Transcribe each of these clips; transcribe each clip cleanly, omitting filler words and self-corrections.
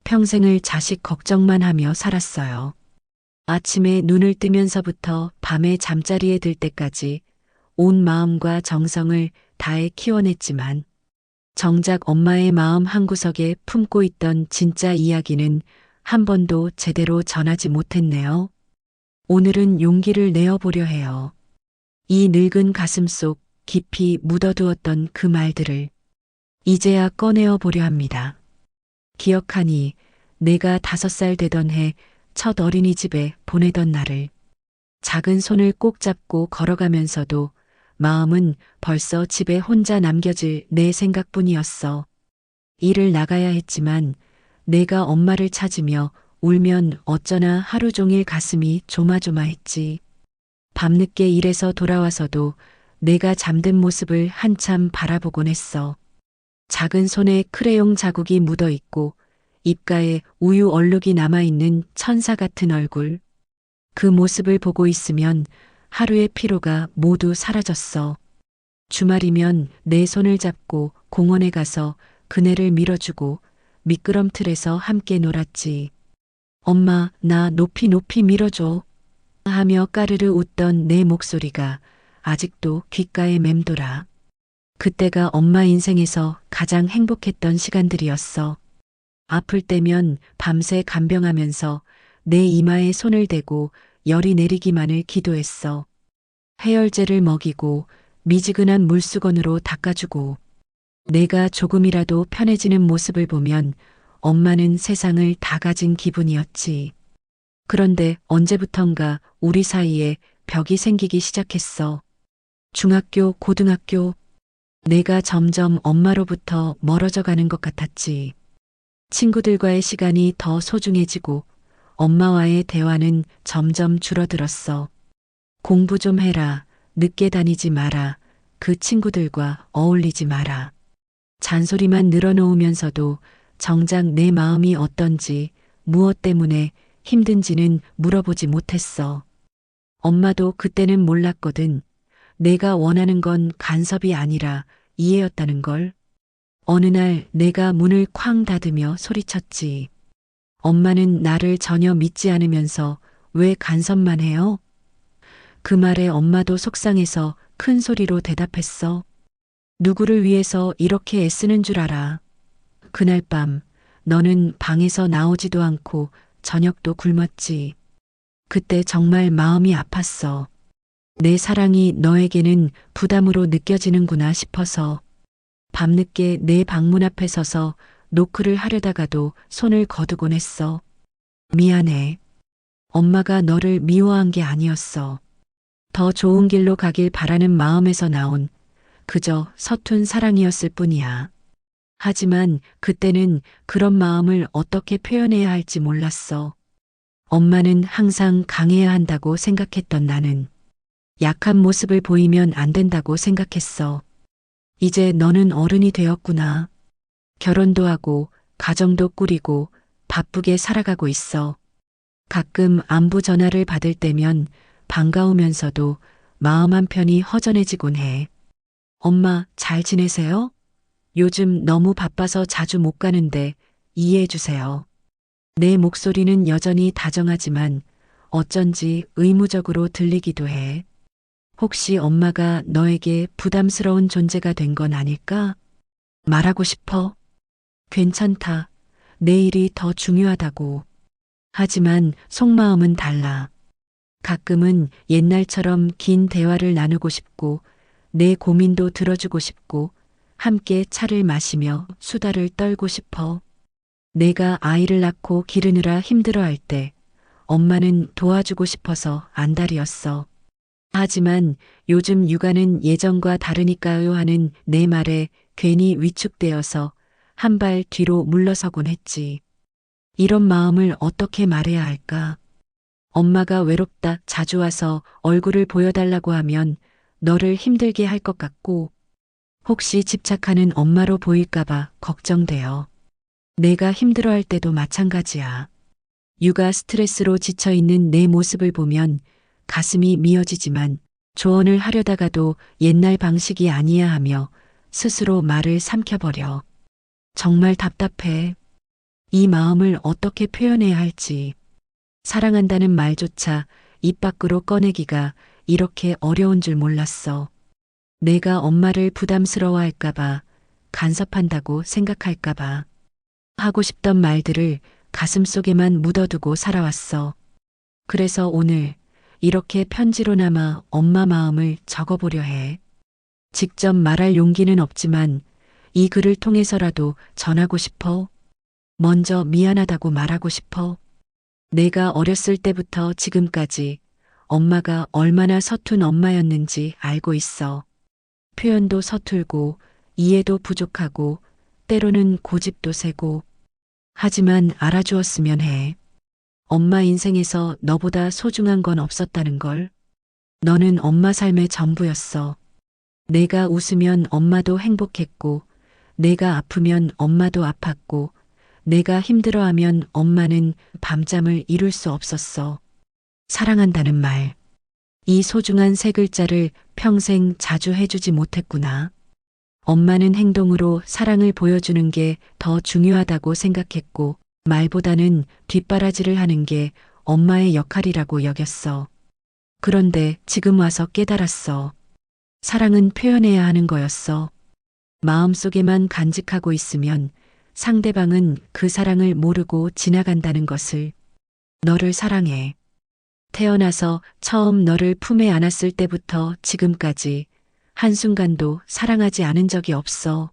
평생을 자식 걱정만 하며 살았어요. 아침에 눈을 뜨면서부터 밤에 잠자리에 들 때까지 온 마음과 정성을 다해 키워냈지만 정작 엄마의 마음 한구석에 품고 있던 진짜 이야기는 한 번도 제대로 전하지 못했네요. 오늘은 용기를 내어보려 해요. 이 늙은 가슴 속 깊이 묻어두었던 그 말들을 이제야 꺼내어 보려 합니다. 기억하니 내가 5살 되던 해 첫 어린이집에 보내던 날을 작은 손을 꼭 잡고 걸어가면서도 마음은 벌써 집에 혼자 남겨질 내 생각뿐이었어. 일을 나가야 했지만 내가 엄마를 찾으며 울면 어쩌나 하루 종일 가슴이 조마조마했지. 밤늦게 일해서 돌아와서도 내가 잠든 모습을 한참 바라보곤 했어. 작은 손에 크레용 자국이 묻어 있고 입가에 우유 얼룩이 남아있는 천사 같은 얼굴. 그 모습을 보고 있으면 하루의 피로가 모두 사라졌어. 주말이면 내 손을 잡고 공원에 가서 그네를 밀어주고 미끄럼틀에서 함께 놀았지. 엄마, 나 높이 높이 밀어줘. 하며 까르르 웃던 내 목소리가 아직도 귓가에 맴돌아. 그때가 엄마 인생에서 가장 행복했던 시간들이었어. 아플 때면 밤새 간병하면서 내 이마에 손을 대고 열이 내리기만을 기도했어. 해열제를 먹이고 미지근한 물수건으로 닦아주고 내가 조금이라도 편해지는 모습을 보면 엄마는 세상을 다 가진 기분이었지. 그런데 언제부턴가 우리 사이에 벽이 생기기 시작했어. 중학교, 고등학교, 내가 점점 엄마로부터 멀어져 가는 것 같았지. 친구들과의 시간이 더 소중해지고 엄마와의 대화는 점점 줄어들었어. 공부 좀 해라, 늦게 다니지 마라, 그 친구들과 어울리지 마라. 잔소리만 늘어놓으면서도 정작 내 마음이 어떤지, 무엇 때문에 힘든지는 물어보지 못했어. 엄마도 그때는 몰랐거든. 내가 원하는 건 간섭이 아니라 이해였다는 걸. 어느 날 내가 문을 쾅 닫으며 소리쳤지. 엄마는 나를 전혀 믿지 않으면서 왜 간섭만 해요? 그 말에 엄마도 속상해서 큰 소리로 대답했어. 누구를 위해서 이렇게 애쓰는 줄 알아. 그날 밤 너는 방에서 나오지도 않고 저녁도 굶었지. 그때 정말 마음이 아팠어. 내 사랑이 너에게는 부담으로 느껴지는구나 싶어서. 밤늦게 내 방문 앞에 서서 노크를 하려다가도 손을 거두곤 했어. 미안해. 엄마가 너를 미워한 게 아니었어. 더 좋은 길로 가길 바라는 마음에서 나온 그저 서툰 사랑이었을 뿐이야. 하지만 그때는 그런 마음을 어떻게 표현해야 할지 몰랐어. 엄마는 항상 강해야 한다고 생각했던 나는 약한 모습을 보이면 안 된다고 생각했어. 이제 너는 어른이 되었구나. 결혼도 하고 가정도 꾸리고 바쁘게 살아가고 있어. 가끔 안부 전화를 받을 때면 반가우면서도 마음 한편이 허전해지곤 해. 엄마 잘 지내세요? 요즘 너무 바빠서 자주 못 가는데 이해해 주세요. 내 목소리는 여전히 다정하지만 어쩐지 의무적으로 들리기도 해. 혹시 엄마가 너에게 부담스러운 존재가 된 건 아닐까? 말하고 싶어. 괜찮다. 내 일이 더 중요하다고. 하지만 속마음은 달라. 가끔은 옛날처럼 긴 대화를 나누고 싶고 내 고민도 들어주고 싶고 함께 차를 마시며 수다를 떨고 싶어. 내가 아이를 낳고 기르느라 힘들어할 때 엄마는 도와주고 싶어서 안달이었어. 하지만 요즘 육아는 예전과 다르니까요 하는 내 말에 괜히 위축되어서 한 발 뒤로 물러서곤 했지. 이런 마음을 어떻게 말해야 할까? 엄마가 외롭다 자주 와서 얼굴을 보여달라고 하면 너를 힘들게 할 것 같고 혹시 집착하는 엄마로 보일까봐 걱정돼요. 내가 힘들어할 때도 마찬가지야. 육아 스트레스로 지쳐있는 내 모습을 보면 가슴이 미어지지만 조언을 하려다가도 옛날 방식이 아니야 하며 스스로 말을 삼켜버려. 정말 답답해. 이 마음을 어떻게 표현해야 할지, 사랑한다는 말조차 입 밖으로 꺼내기가 이렇게 어려운 줄 몰랐어. 내가 엄마를 부담스러워할까봐, 간섭한다고 생각할까봐, 하고 싶던 말들을 가슴속에만 묻어두고 살아왔어. 그래서 오늘 이렇게 편지로나마 엄마 마음을 적어보려 해. 직접 말할 용기는 없지만 이 글을 통해서라도 전하고 싶어. 먼저 미안하다고 말하고 싶어. 내가 어렸을 때부터 지금까지 엄마가 얼마나 서툰 엄마였는지 알고 있어. 표현도 서툴고 이해도 부족하고 때로는 고집도 세고. 하지만 알아주었으면 해. 엄마 인생에서 너보다 소중한 건 없었다는 걸. 너는 엄마 삶의 전부였어. 내가 웃으면 엄마도 행복했고, 내가 아프면 엄마도 아팠고, 내가 힘들어하면 엄마는 밤잠을 이룰 수 없었어. 사랑한다는 말. 이 소중한 세 글자를 평생 자주 해주지 못했구나. 엄마는 행동으로 사랑을 보여주는 게 더 중요하다고 생각했고, 말보다는 뒷바라지를 하는 게 엄마의 역할이라고 여겼어. 그런데 지금 와서 깨달았어. 사랑은 표현해야 하는 거였어. 마음속에만 간직하고 있으면 상대방은 그 사랑을 모르고 지나간다는 것을. 너를 사랑해. 태어나서 처음 너를 품에 안았을 때부터 지금까지 한순간도 사랑하지 않은 적이 없어.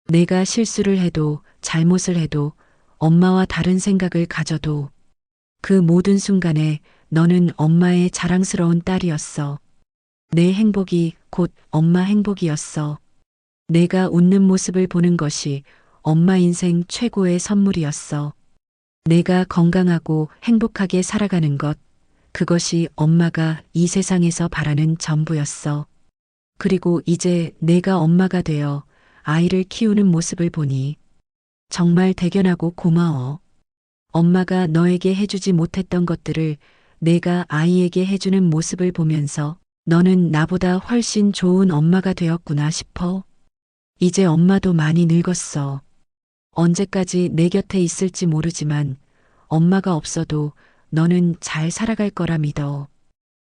내가 실수를 해도 잘못을 해도 엄마와 다른 생각을 가져도 그 모든 순간에 너는 엄마의 자랑스러운 딸이었어. 내 행복이 곧 엄마 행복이었어. 내가 웃는 모습을 보는 것이 엄마 인생 최고의 선물이었어. 내가 건강하고 행복하게 살아가는 것, 그것이 엄마가 이 세상에서 바라는 전부였어. 그리고 이제 내가 엄마가 되어 아이를 키우는 모습을 보니 정말 대견하고 고마워. 엄마가 너에게 해주지 못했던 것들을 내가 아이에게 해주는 모습을 보면서 너는 나보다 훨씬 좋은 엄마가 되었구나 싶어. 이제 엄마도 많이 늙었어. 언제까지 내 곁에 있을지 모르지만 엄마가 없어도 너는 잘 살아갈 거라 믿어.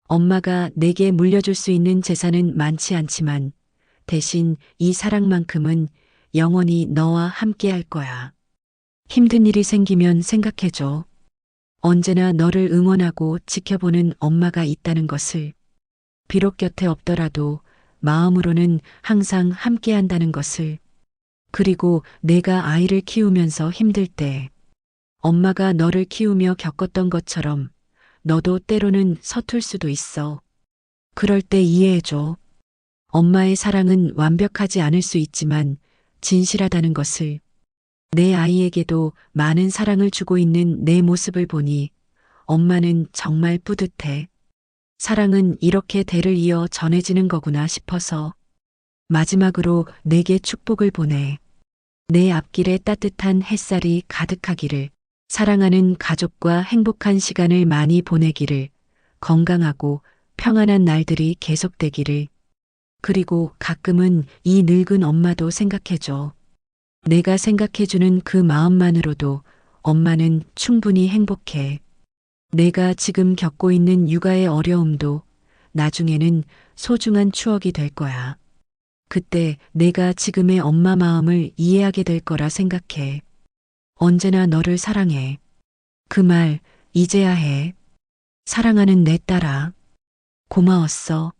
엄마가 내게 물려줄 수 있는 재산은 많지 않지만 대신 이 사랑만큼은 영원히 너와 함께 할 거야. 힘든 일이 생기면 생각해줘. 언제나 너를 응원하고 지켜보는 엄마가 있다는 것을. 비록 곁에 없더라도 마음으로는 항상 함께 한다는 것을. 그리고 내가 아이를 키우면서 힘들 때 엄마가 너를 키우며 겪었던 것처럼 너도 때로는 서툴 수도 있어. 그럴 때 이해해줘. 엄마의 사랑은 완벽하지 않을 수 있지만 진실하다는 것을. 내 아이에게도 많은 사랑을 주고 있는 내 모습을 보니 엄마는 정말 뿌듯해. 사랑은 이렇게 대를 이어 전해지는 거구나 싶어서. 마지막으로 내게 축복을 보내. 내 앞길에 따뜻한 햇살이 가득하기를. 사랑하는 가족과 행복한 시간을 많이 보내기를. 건강하고 평안한 날들이 계속되기를. 그리고 가끔은 이 늙은 엄마도 생각해줘. 내가 생각해주는 그 마음만으로도 엄마는 충분히 행복해. 내가 지금 겪고 있는 육아의 어려움도 나중에는 소중한 추억이 될 거야. 그때 내가 지금의 엄마 마음을 이해하게 될 거라 생각해. 언제나 너를 사랑해. 그 말 이제야 해. 사랑하는 내 딸아. 고마웠어.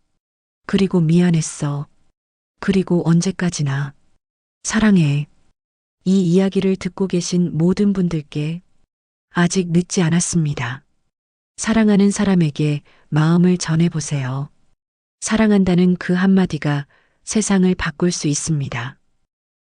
그리고 미안했어. 그리고 언제까지나. 사랑해. 이 이야기를 듣고 계신 모든 분들께 아직 늦지 않았습니다. 사랑하는 사람에게 마음을 전해보세요. 사랑한다는 그 한마디가 세상을 바꿀 수 있습니다.